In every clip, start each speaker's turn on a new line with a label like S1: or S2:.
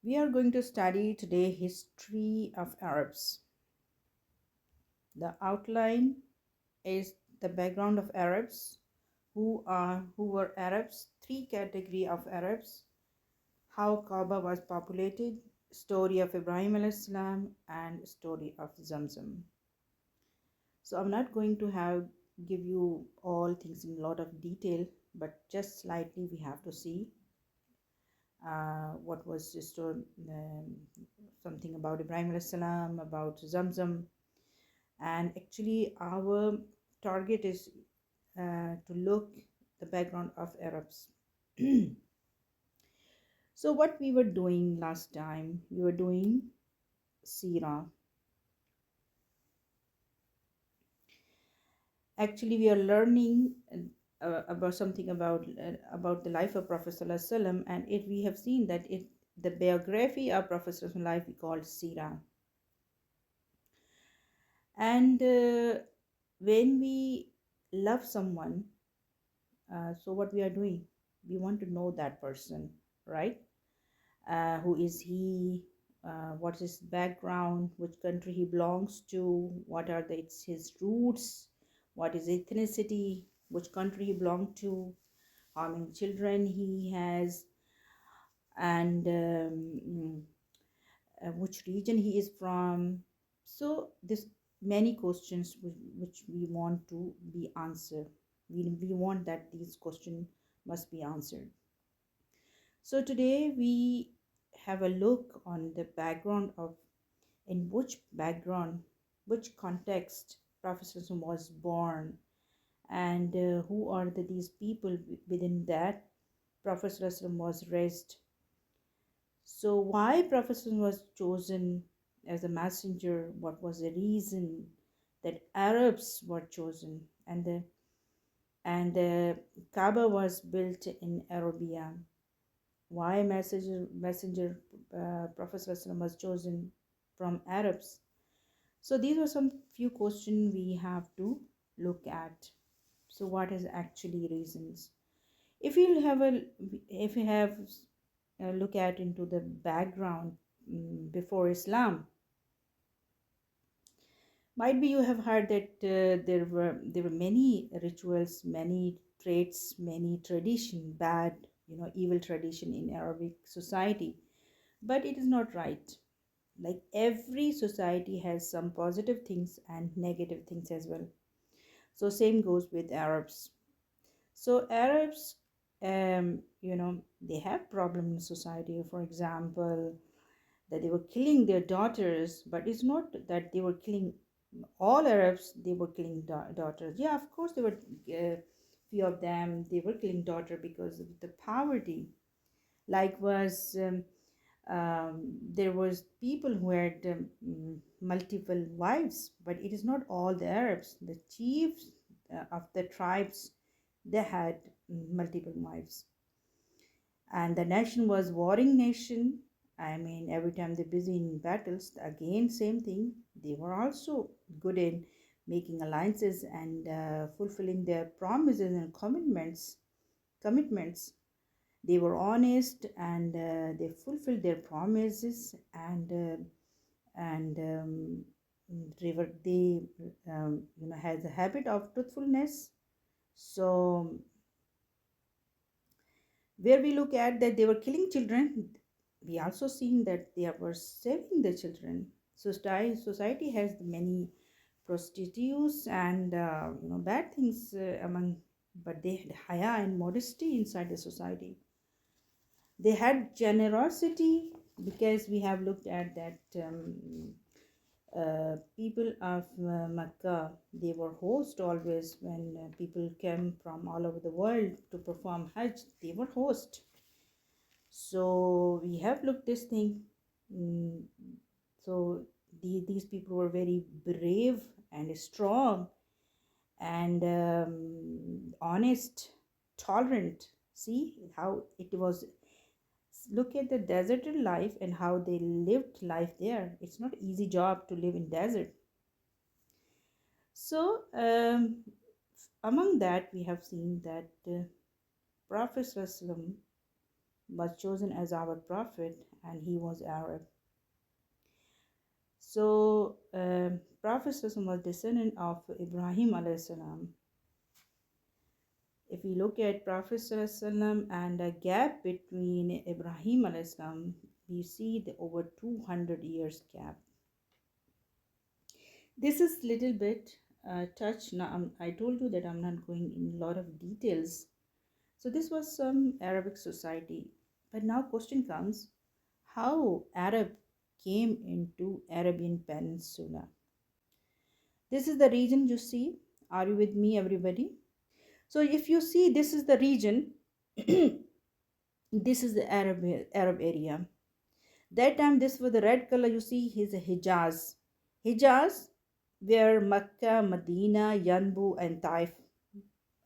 S1: We are going to study today history of Arabs. The outline is the background of Arabs, who were Arabs, three category of Arabs, how Kaaba was populated, story of Ibrahim alayhi salam, and story of Zamzam. So I'm not going to give you all things in a lot of detail, but just slightly we have to see what was just something about Ibrahim alayhi salam, about Zamzam, and actually our target is to look the background of Arabs. So what we were doing last time, we were doing Sira. Actually, we are learning about something about the life of Prophet Sallallahu Alaihi Wasallam, and it we have seen that it the biography of Prophet Sallallahu Alaihi Wasallam life we call Sira. And when we love someone, so what we are doing, we want to know that person, right? Who is he? What is his background? Which country he belongs to? What are his roots? What is ethnicity? Which country he belongs to? How many children he has? And which region he is from? So this many questions which we want to be answered. We want that these questions must be answered. So today we have a look on the background of in which background, which context Prophet was born, and who are these people within that Prophet was raised. So why Prophet was chosen as a messenger? What was the reason that Arabs were chosen, and the Kaaba was built in Arabia? Why messenger Prophet was chosen from Arabs? So these are some few questions we have to look at. So what is actually reasons? If you have a look at into the background before Islam, might be you have heard that there were many rituals, many traits, many tradition, bad, evil tradition in Arabic society, but it is not right. Like every society has some positive things and negative things as well. So same goes with Arabs. So Arabs, they have problem in society. For example, that they were killing their daughters, but it's not that they were killing all Arabs. They were killing daughters. Yeah, of course, there were few of them. They were killing daughter because of the poverty. Like was there was people who had multiple wives, but it is not all the Arabs. The chiefs of the tribes, they had multiple wives, and the nation was warring nation. I mean, every time they're busy in battles, again same thing. They were also good in making alliances and fulfilling their promises and commitments. They were honest, and they fulfilled their promises, and they had the habit of truthfulness. So where we look at that they were killing children, we also seen that they were saving the children. So society has many prostitutes and bad things among, but they had haya and modesty inside the society. They had generosity, because we have looked at that people of Makkah, they were host always when people came from all over the world to perform Hajj. They were host. So we have looked this thing. Mm, so these people were very brave and strong and honest, tolerant. See how it was. Look at the deserted life and how they lived life there. It's not easy job to live in desert. So among that we have seen that Prophet ﷺ was chosen as our prophet, and he was Arab. So, Prophet was descendant of Ibrahim alayhi salam. If we look at Prophet and the gap between Ibrahim alayhi salam, we see the over 200 years gap. This is little bit touch. Now, I told you that I'm not going in a lot of details. So this was some Arabic society. But now question comes, how Arab came into Arabian Peninsula? This is the region you see. Are you with me, everybody? So if you see, this is the region. This is the Arab area. That time, this was the red color you see is Hijaz. Hijaz, where Mecca, Medina, Yanbu, and Taif,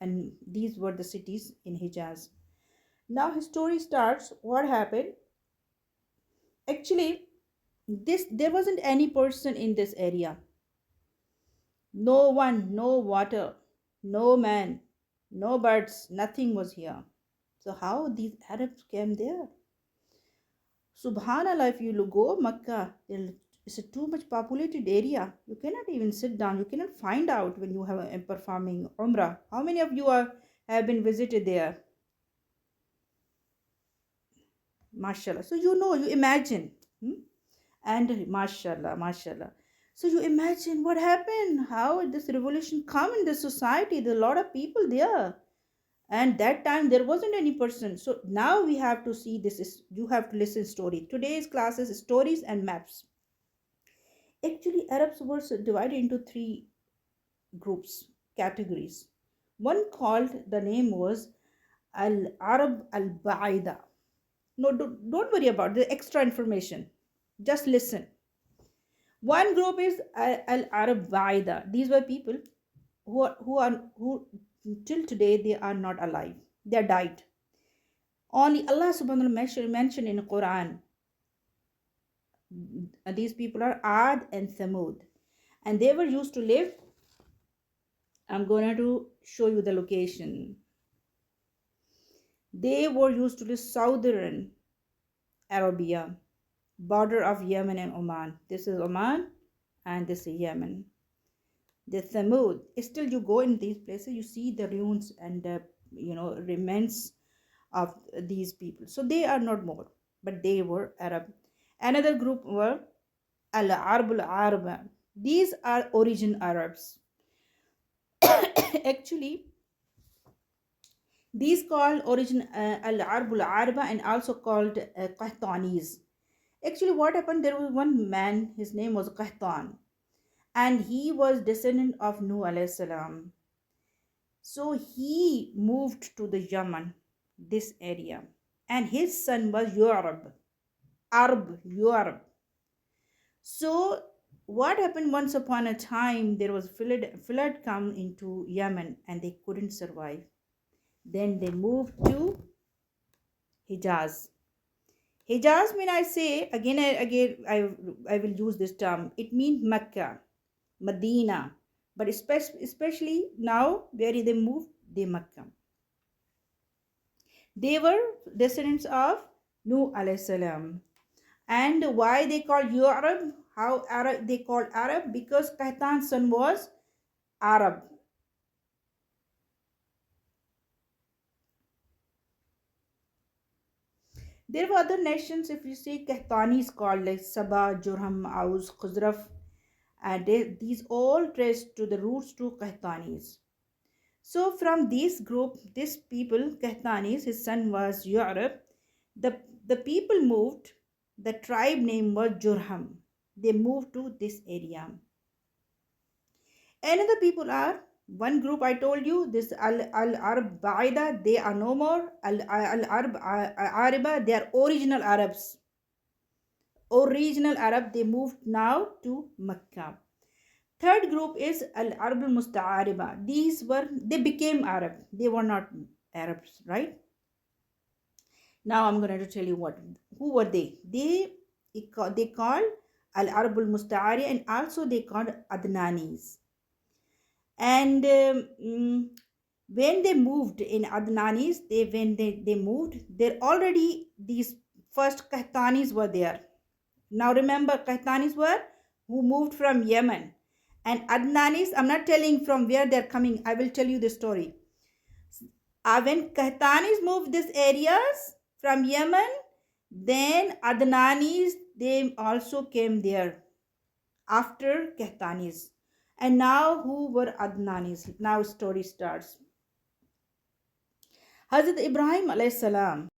S1: and these were the cities in Hijaz. Now his story starts. What happened? Actually, this there wasn't any person in this area. No one, no water, no man, no birds, nothing was here. So how these Arabs came there? Subhanallah, if you go Makkah, it's a too much populated area. You cannot even sit down. You cannot find out when you have performing Umrah. How many of you have been visited there? Mashallah. So you imagine. And mashallah, mashallah. So you imagine what happened, how this revolution come in the society. There are a lot of people there. And that time there wasn't any person. So now we have to see this is you have to listen story. Today's classes stories and maps. Actually, Arabs were divided into three groups, categories. One called the name was Al Arab Al Ba'ida. No, don't worry about the extra information. Just listen. One group is Al Arab Ba'ida. These were people who till today they are not alive. They are died. Only Allah subhanahu wa ta'ala mentioned in the Quran. These people are Ad and Thamud. And they were used to live. I'm going to show you the location. They were used to live southern Arabia, border of Yemen and Oman. This is Oman and this is Yemen. The Thamud. Still you go in these places, you see the ruins and the remains of these people. So they are not more, but they were Arab. Another group were Al-Arab al-Arab. These are origin Arabs. Actually, these called origin Al-Arab al-Arab and also called Qahtanis. Actually, what happened? There was one man. His name was Qahtan, and he was descendant of Nuh alayhi salam. So he moved to the Yemen, this area, and his son was Arab. So what happened? Once upon a time, there was flood come into Yemen, and they couldn't survive. Then they moved to Hijaz. Hijaz mean I say again I will use this term. It means Mecca, Medina, but especially now where they moved, they Mecca. They were descendants of Nuh alayhi salam. And why they called you Arab? How Arab they called Arab? Because Qahtan's son was Arab. There were other nations, if you say Qahtanis called like Sabah, Jurham, Aus, Khuzraf, and these all traced to the roots to Qahtanis. So from this group, this people, Qahtanis, his son was Arab. The people moved, the tribe name was Jurham. They moved to this area. Another people are one group I told you, this Al-Arab Ba'ida, they are no more. Al-Arab Ariba, they are original Arabs. Original Arab, they moved now to Mecca. Third group is Al-Arab al-Musta'ariba. They became Arab. They were not Arabs, right? Now I'm going to tell you who were they? They called Al-Arab al-Musta'ari, and also they called Adnanis. And When they moved in Adnanis, when they moved, there already these first Kahtanis were there. Now remember, Kahtanis were who moved from Yemen. And Adnanis, I'm not telling from where they're coming, I will tell you the story. When Kahtanis moved these areas from Yemen, then Adnanis, they also came there after Kahtanis. And now who were Adnanis? Now story starts. Hazrat Ibrahim alayhi salam.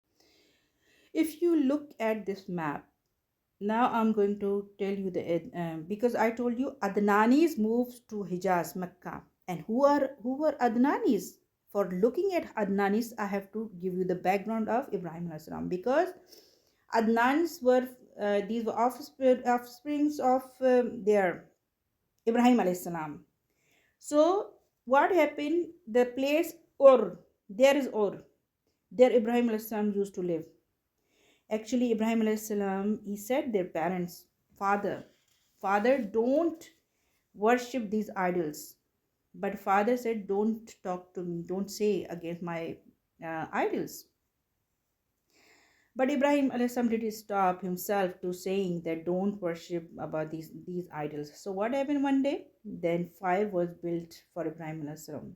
S1: If you look at this map, now I'm going to tell you because I told you Adnanis moved to Hijaz, Mecca, and who were Adnanis? For looking at Adnanis, I have to give you the background of Ibrahim alayhi salam, because Adnanis were these were offsprings of their Ibrahim alayhi salam. So what happened? The place Ur, there is Ur, there Ibrahim alayhi salam used to live. Actually, Ibrahim alayhi salam, he said their parents, father, don't worship these idols. But father said, don't talk to me, don't say against my idols. But Ibrahim alayhi salam did stop himself to saying that don't worship about these idols. So what happened one day? Then fire was built for Ibrahim alayhi salam.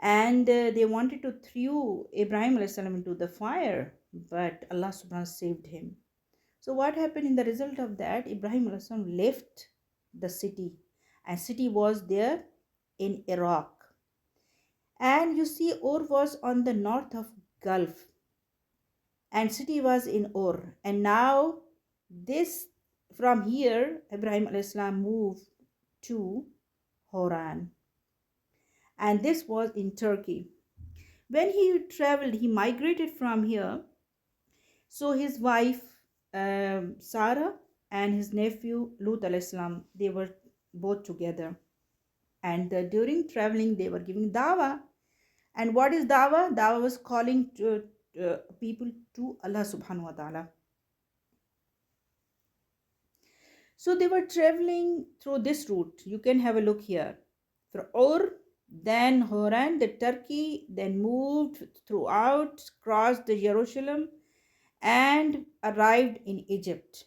S1: And they wanted to throw Ibrahim alayhi salam into the fire, but Allah subhanahu wa ta'ala saved him. So what happened in the result of that? Ibrahim alayhi salam left the city, and city was there in Iraq. And you see, Ur was on the north of Gulf, and city was in Ur. And now this, from here, Ibrahim alayhi salam moved to Horan, and this was in Turkey. When he traveled, he migrated from here. So his wife Sarah and his nephew Lut alayhi salam, they were both together. And during traveling, they were giving dawah. And what is dawah? Dawah was calling people to Allah subhanahu wa ta'ala. So they were traveling through this route. You can have a look here. For Ur, then Horan, the Turkey, then moved throughout, crossed the Jerusalem, and arrived in Egypt.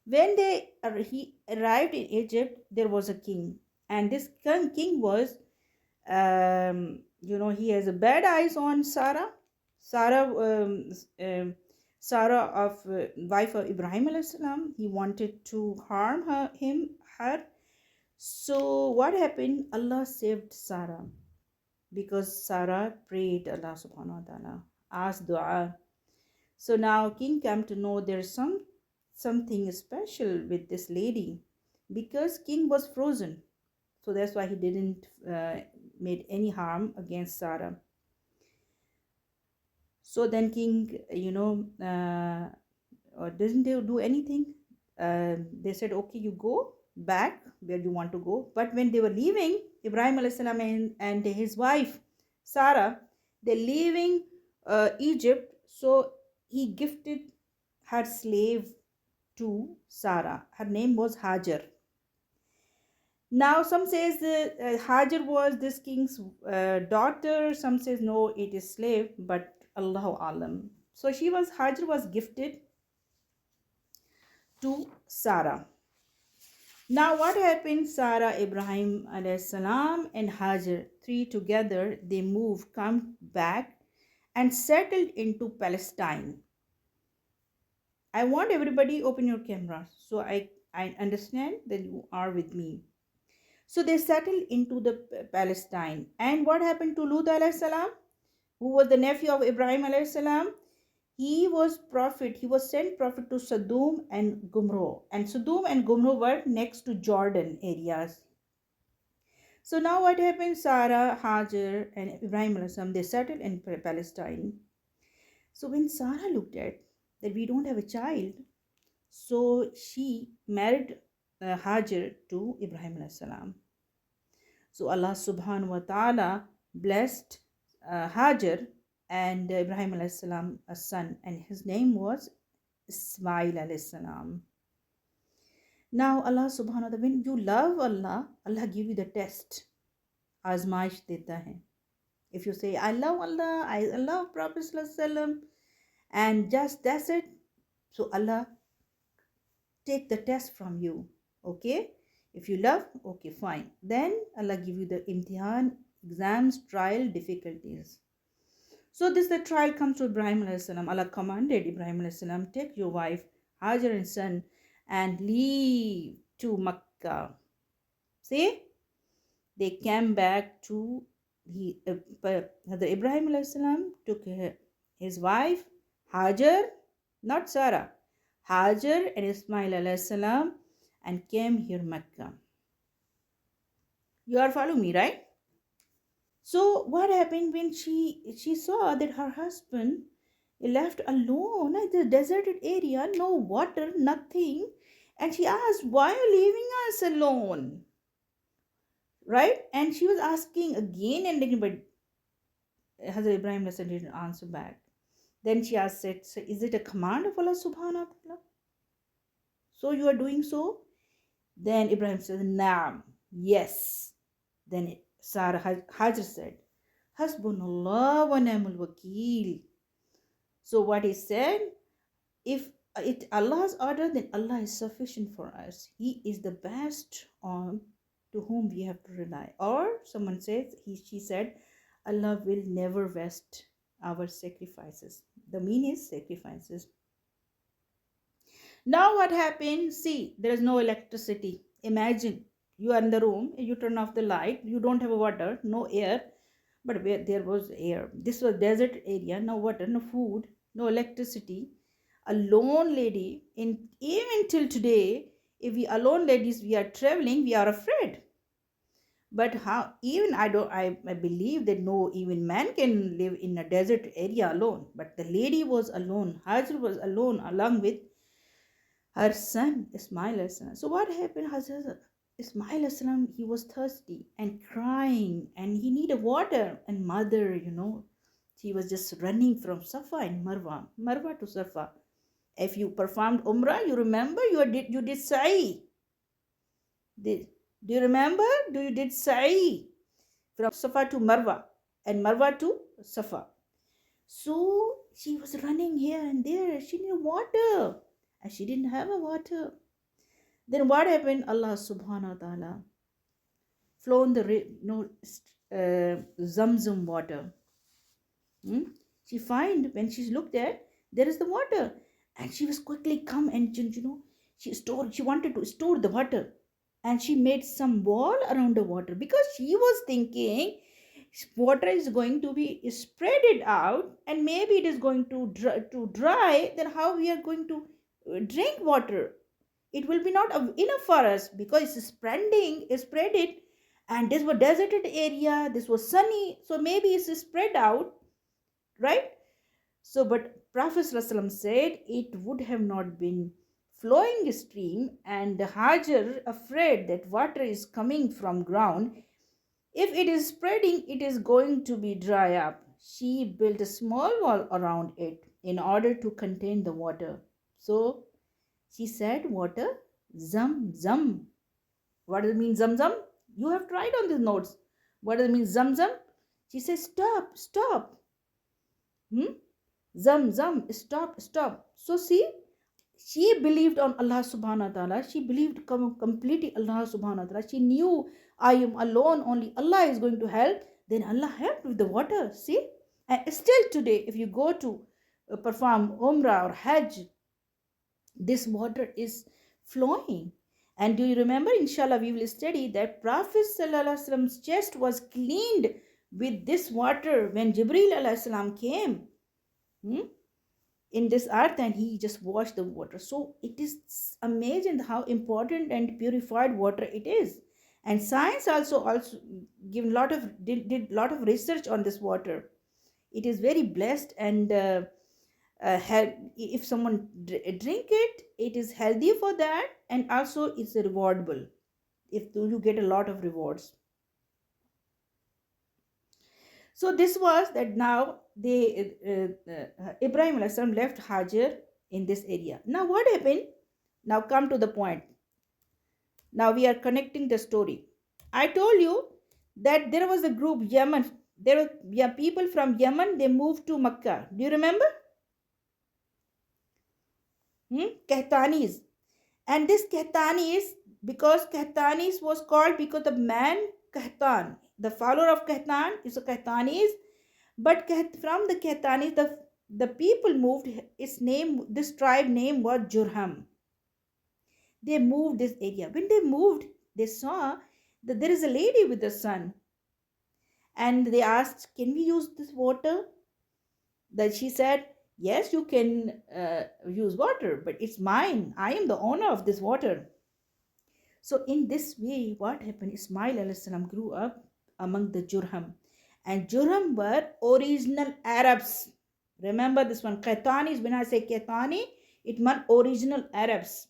S1: When he arrived in Egypt, there was a king, and this king was, he has a bad eyes on Sarah. Sarah of wife of Ibrahim alayhi salam. He wanted to harm her. So what happened? Allah saved Sarah, because Sarah prayed Allah subhanahu wa ta'ala, asked dua. So now king came to know there's something special with this lady, because king was frozen. So that's why he didn't made any harm against Sarah. So then king, doesn't do anything. They said, okay, you go back where you want to go. But when they were leaving, Ibrahim alayhi salam and his wife Sarah, they're leaving Egypt. So he gifted her slave to Sarah. Her name was Hajar. Now some says Hajar was this king's daughter. Some says no, it is slave. But Allahu alam. So Hajar was gifted to Sarah. Now what happened? Sarah, Ibrahim alayhi salam, and Hajar, three together, they come back and settled into Palestine. I want everybody open your camera so I understand that you are with me. So they settled into the Palestine. And what happened to Lut alayhi salam, who was the nephew of Ibrahim alayhi salam? He was prophet. He was sent prophet to Sodom and Gomorrah. And Sodom and Gomorrah were next to Jordan areas. So now what happened? Sarah, Hajar, and Ibrahim alayhi salam, they settled in Palestine. So when Sarah looked at that we don't have a child, so she married Hajar to Ibrahim alayhi salam. So Allah subhanahu wa ta'ala blessed Hajar and Ibrahim alayhi salam a son, and his name was Ismail alayhi salam. Now Allah subhanahu wa ta'ala, when you love Allah, Allah give you the test. आजमाइश देता है. If you say, I love Allah, I love Prophet ﷺ, and just that's it, so Allah take the test from you. Okay? If you love, okay, fine. Then Allah give you the imtihan, exams, trial, difficulties. So this the trial comes to Ibrahim alayhi salam. Allah commanded Ibrahim alayhi salam, take your wife, Hajar and son, and leave to Makkah. See? They came back to Hazrat Ibrahim alayhi salam took his wife Hajar, not Sarah, Hajar and Ismail alayhi salam, and came here Mecca. You are following me, right? So what happened when she saw that her husband left alone at the deserted area, no water, nothing, and she asked, why are you leaving us alone? Right? And she was asking again and again, but Hazrat Ibrahim didn't answer back. Then she asked, said, so is it a command of Allah subhanahu wa ta'ala? So you are doing so? Then Ibrahim said, Naam, yes. Then Sarah Hajar said, Hasbunallah wa ni'mal wakeel. So what he said, if it Allah's order, then Allah is sufficient for us. He is the best on to whom we have to rely. Or someone says, she said, Allah will never waste our sacrifices. The meaning is sacrifices. Now what happened? See, there is no electricity. Imagine you are in the room, you turn off the light, you don't have water, no air, but where there was air. This was desert area, no water, no food, no electricity. A lone lady, even till today, if we alone ladies, we are traveling, we are afraid. But how, even I believe that no, even man can live in a desert area alone. But the lady was alone. Hajar was alone along with her son Ismail. So what happened? Hazrat Ismail, he was thirsty and crying, and he needed water. And mother, she was just running from Safa and Marwa to Safa. If you performed Umrah, you remember you did Sa'i. Do you remember? You did Sa'i from Safa to Marwa and Marwa to Safa. So she was running here and there. She needed water and she didn't have a water. Then what happened? Allah subhanahu wa ta'ala flown the Zamzam water. She find when she looked at, there is the water, and she was quickly come and she wanted to store the water, and she made some wall around the water because she was thinking water is going to be spreaded out and maybe it is going to dry. Then how we are going to drink water? It will be not enough for us because it's spreaded, and this was deserted area, this was sunny, so maybe it's spread out, right? So but Prophet ﷺ said it would have not been flowing stream, and Hajar afraid that water is coming from ground. If it is spreading, it is going to be dry up. She built a small wall around it in order to contain the water. So she said water, Zam Zam. What does it mean, Zam Zam? You have tried on these notes. What does it mean, Zam Zam? She says, stop. Zam Zam, stop. So see, she believed on Allah subhanahu wa ta'ala. She believed completely Allah subhanahu wa ta'ala. She knew I am alone, only Allah is going to help. Then Allah helped with the water. See? And still today, if you go to perform Umrah or Hajj, this water is flowing. And do you remember, inshallah, we will study that Prophet ﷺ's chest was cleaned with this water when Jibreel ﷺ came in this earth, and he just washed the water. So it is amazing how important and purified water it is. And science also did lot of research on this water. It is very blessed, and if someone drink it, it is healthy for that, and also it's rewardable. If you get a lot of rewards. So this was that now Ibrahim left Hajar in this area. Now what happened? Now come to the point. Now we are connecting the story. I told you that there was a group Yemen There were, yeah, people from Yemen, they moved to Mecca. Do you remember? Kahtanis. And this Kahtanis, because Kahtanis was called because the man Kahtan, the follower of Kahtan is a Kahtanis, but from the Kahtanis, the people moved, its name, this tribe name was Jurham. They moved this area. When they moved, they saw that there is a lady with a son, and they asked, "Can we use this water?" That she said, "Yes, you can use water, but it's mine. I am the owner of this water." So in this way, what happened? Ismail alayhi salam grew up among the Jurham, and Jurham were original Arabs. Remember this one, Qaitanis. When I say Qaitani, it meant original Arabs.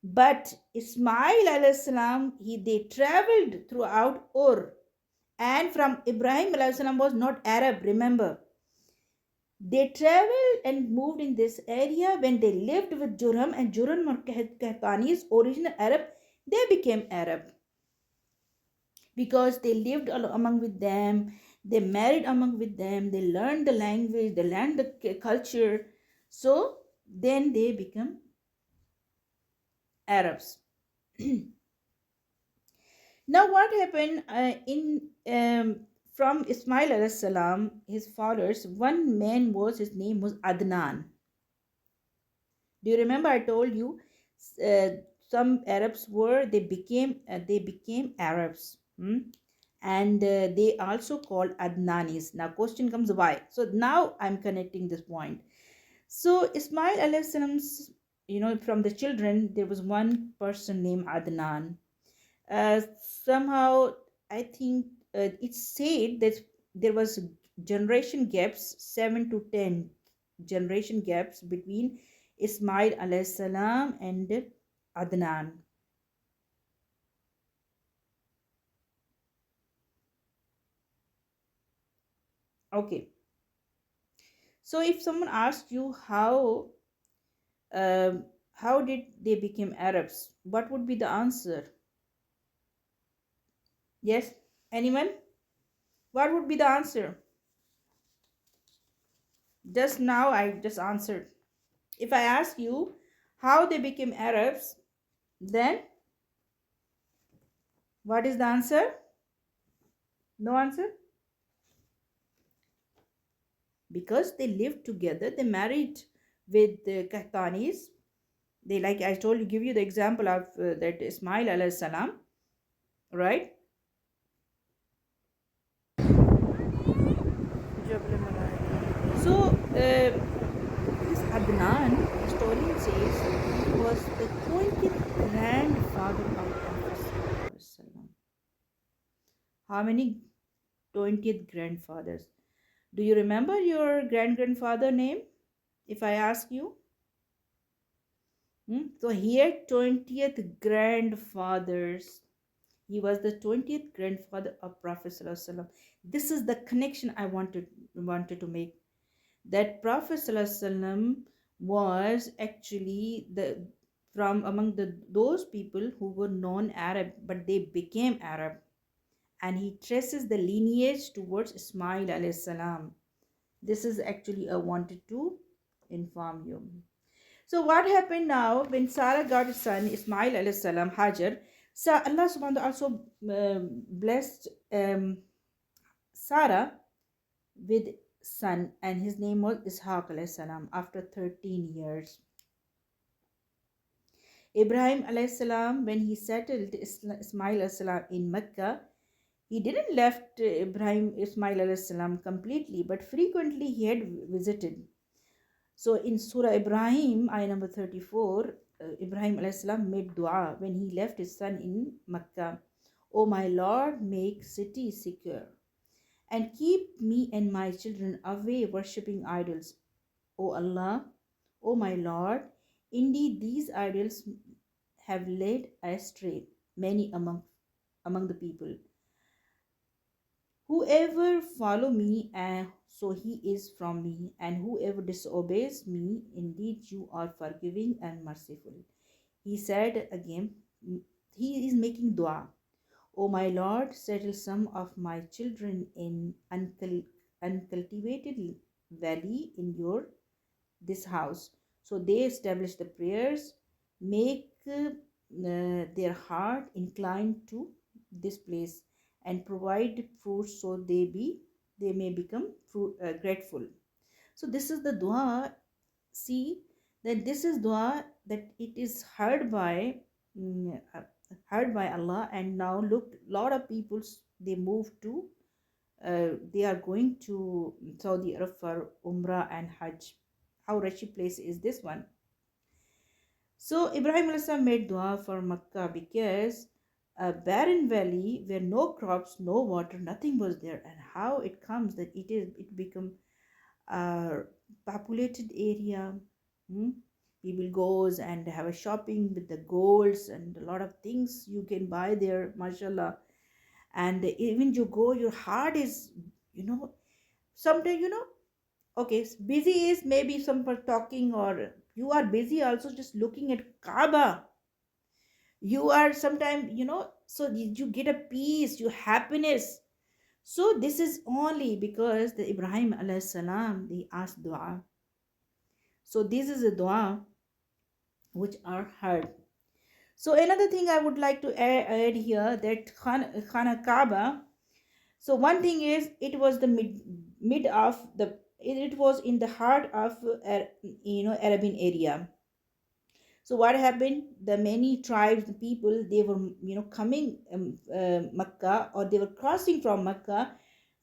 S1: But Ismail alayhi salam, they traveled throughout Ur, and from Ibrahim alayhi salam was not Arab. Remember, they traveled and moved in this area. When they lived with Jurham, and Jurham were Qaitanis, original Arab, they became Arab because they lived among with them, they married among with them, they learned the language, they learned the culture. So then they become Arabs. Now what happened in from Ismail alayhi salam, his fathers, one man was, his name was Adnan. Do you remember I told you uh, some Arabs were, they became Arabs. And they also called Adnanis. Now question comes, why? So now I'm connecting this point. So Ismail alayhi salam's, from the children, there was one person named Adnan. Somehow I think it's said that there was generation gaps, 7 to 10 generation gaps between Ismail alayhi salam and Adnan. Okay. So if someone asks you how did they become Arabs, what would be the answer? Yes, anyone? What would be the answer? Just now I just answered. If I ask you how they became Arabs, then what is the answer? No answer? Because they lived together, they married with the Kahtanis. They, like I told you, give you the example of that Ismail alayhi salam, right? So this Adnan, historian says, was the 20th grandfather of Prophet. How many 20th grandfathers? Do you remember your grandfather name? If I ask you, so here 20th grandfathers. He was the 20th grandfather of Prophet. This is the connection I wanted to make. That Prophet was actually the from among those people who were non-Arab, but they became Arab, and he traces the lineage towards Ismail alayhi salam. This is actually I wanted to inform you. So what happened now when Sarah got a son, Ismail alayhi salam, Hajar? So Allah subhanahu wa ta'ala also blessed Sarah with son, and his name was Ishaq alayhi salam. After 13 years, Ibrahim alayhi salam, when he settled Ismail alayhi salam in Mecca, he didn't left Ismail alayhi salam completely, but frequently he had visited. So in Surah Ibrahim, ayah number 34, Ibrahim alayhi salam made dua when he left his son in Mecca. "O my Lord, make city secure and keep me and my children away worshipping idols. O Allah, O my Lord, indeed these idols have led astray many among the people. Whoever follow me, so he is from me, and whoever disobeys me, indeed you are forgiving and merciful." He said again, he is making dua. O my Lord, settle some of my children in uncultivated valley in your this house. So they establish the prayers, make their heart inclined to this place, and provide fruit so they may become grateful. So this is the dua. See that this is dua that it is mm, uh, heard by Allah. And now look, lot of people, they move to they are going to Saudi Arab for Umrah and Hajj. How wretched place is this one? So Ibrahim Alayhi made dua for Makkah because a barren valley where no crops, no water, nothing was there. And how it comes that it become a populated area. Hmm? People goes and have a shopping with the golds and a lot of things you can buy there, mashallah. And even you go, your heart is, sometimes, okay, busy is maybe some for talking, or you are busy also just looking at Kaaba. You are sometimes, so you get a peace, you happiness. So this is only because the Ibrahim alayhi salam, they asked dua. So this is a dua which are heard. So another thing I would like to add here, that Khana Kaaba. So one thing is, it was the mid of the it was in the heart of Arabian area. So what happened? The many tribes, the people, they were coming Makkah, or they were crossing from Makkah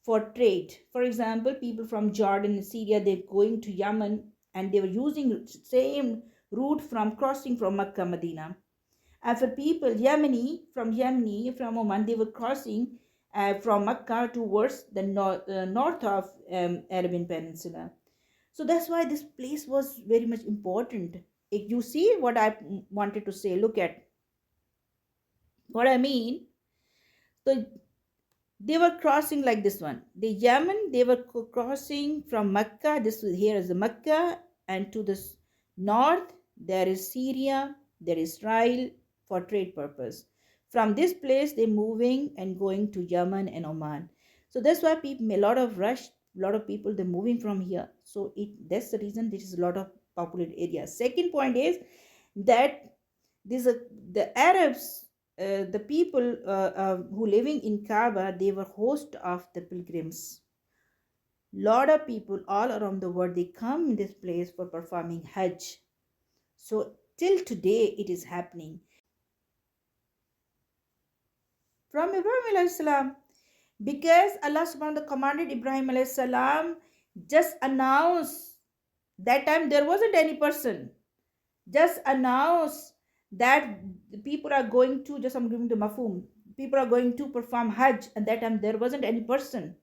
S1: for trade. For example, people from Jordan and Syria, they're going to Yemen, and they were using same route from crossing from Makkah, Medina. And for people Yemeni from Oman, they were crossing from Makkah towards the north of Arabian Peninsula. So that's why this place was very much important. If you see what I wanted to say, look at what I mean. So they were crossing like this one. The Yemen, they were crossing from Mecca. Here is the Mecca, and to the north there is Syria, there is Israel for trade purpose. From this place, they moving and going to Yemen and Oman. So that's why people, a lot of rush, a lot of people, they're moving from here. So that's the reason this is a lot of populated areas. Second point is that these are the Arabs, the people who living in Kaaba, they were host of the pilgrims. Lot of people all around the world, they come in this place for performing Hajj. So till today it is happening. From Ibrahim alayhi salam, because Allah subhanahu wa ta'ala commanded Ibrahim alayhi salam, just announce, that time there wasn't any person, just announce that people are going to, just I'm giving the mafhum, people are going to perform Hajj, and that time there wasn't any person.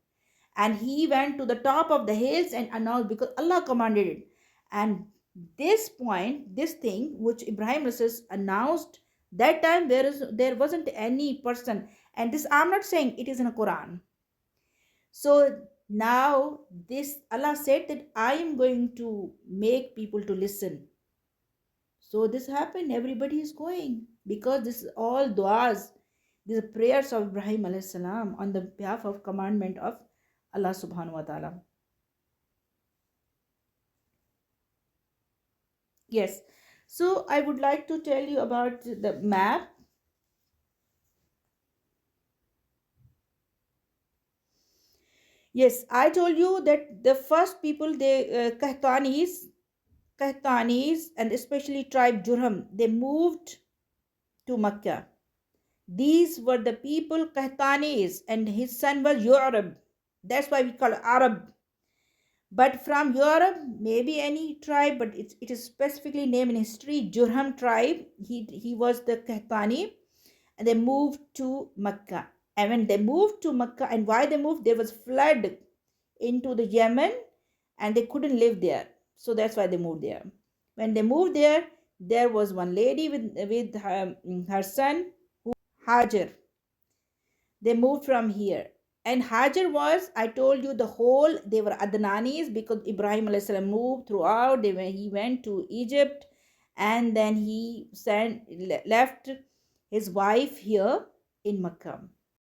S1: And he went to the top of the hills and announced, because Allah commanded it. And this point, this thing which Ibrahim announced, that time there wasn't any person. And this I'm not saying, it is in the Quran. So now this Allah said that I am going to make people to listen. So this happened, everybody is going, because this is all du'as, these are prayers of Ibrahim alayhi salam on the behalf of commandment of Allah subhanahu wa ta'ala. Yes, so I would like to tell you about the map. Yes, I told you that the first people, they Kahtanis, and especially tribe Jurham, they moved to Makkah. These were the people Kahtanis, and his son was Arab. That's why we call Arab. But from Europe, maybe any tribe, but it is specifically named in history, Jurham tribe. He was the Kahtani, and they moved to Mecca. And when they moved to Mecca, and why they moved, there was flood into the Yemen, and they couldn't live there. So that's why they moved there. When they moved there, there was one lady with her son, Hajar. They moved from here. And Hajar was, I told you, the whole, they were Adnanis, because Ibrahim alayhi salam moved throughout. He went to Egypt, and then he left his wife here in Makkah.